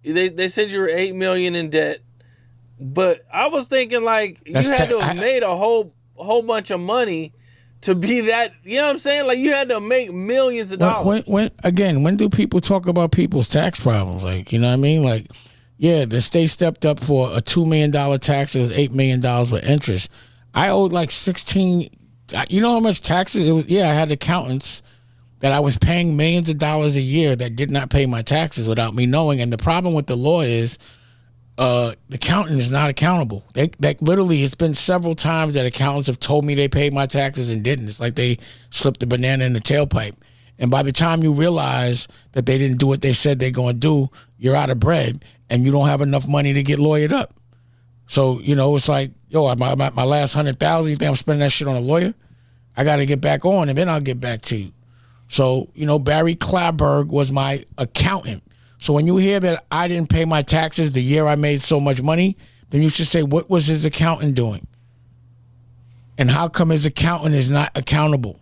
They said you were 8 million in debt, but I was thinking like you had to have made a whole bunch of money to be that. You know what I'm saying? Like you had to make millions of dollars. When do people talk about people's tax problems? Like, you know what I mean? Like, yeah, the state stepped up for a $2 million tax. It was $8 million with interest. I owed like 16. You know how much taxes it was? Yeah, I had accountants that I was paying millions of dollars a year that did not pay my taxes without me knowing. And the problem with the law is the accountant is not accountable. They literally, it's been several times that accountants have told me they paid my taxes and didn't. It's like they slipped the banana in the tailpipe. And by the time you realize that they didn't do what they said they're going to do, you're out of bread and you don't have enough money to get lawyered up. So, you know, it's like, yo, my last $100,000, you think I'm spending that shit on a lawyer? I got to get back on and then I'll get back to you. So, you know, Barry Klabberg was my accountant. So when you hear that I didn't pay my taxes the year I made so much money, then you should say, what was his accountant doing? And how come his accountant is not accountable?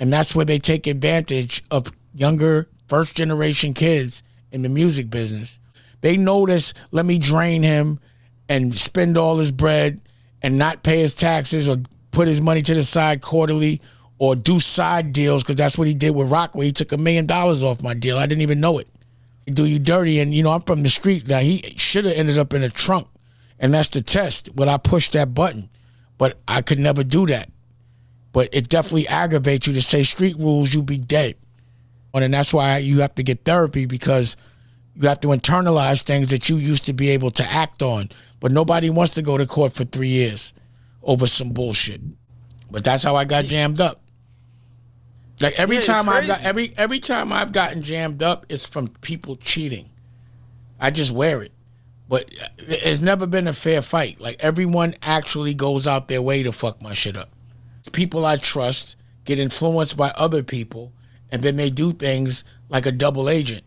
And that's where they take advantage of younger first-generation kids in the music business. They notice, let me drain him and spend all his bread and not pay his taxes or put his money to the side quarterly or do side deals, because that's what he did with Rock, where he took $1 million off my deal. I didn't even know it. He do you dirty, and, you know, I'm from the street. Now, he should have ended up in a trunk, and that's the test, when I pushed that button. But I could never do that. But it definitely aggravates you to say street rules, you be dead. And that's why you have to get therapy, because you have to internalize things that you used to be able to act on. But nobody wants to go to court for 3 years over some bullshit. But that's how I got jammed up. Like every time I've gotten jammed up, it's from people cheating. I just wear it. But it's never been a fair fight. Like everyone actually goes out their way to fuck my shit up. People I trust get influenced by other people, and then they do things like a double agent.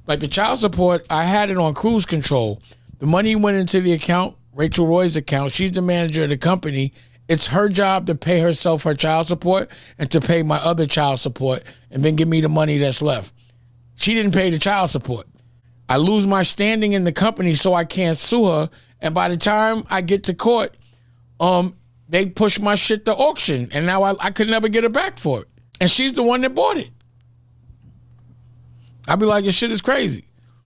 Like the child support, I had it on cruise control. The money went into the account, Rachel Roy's account. She's the manager of the company. It's her job to pay herself her child support and to pay my other child support and then give me the money that's left. She didn't pay the child support. I lose my standing in the company, so I can't sue her. And by the time I get to court, they push my shit to auction, and now I could never get her back for it. And she's the one that bought it. I'd be like, your shit is crazy.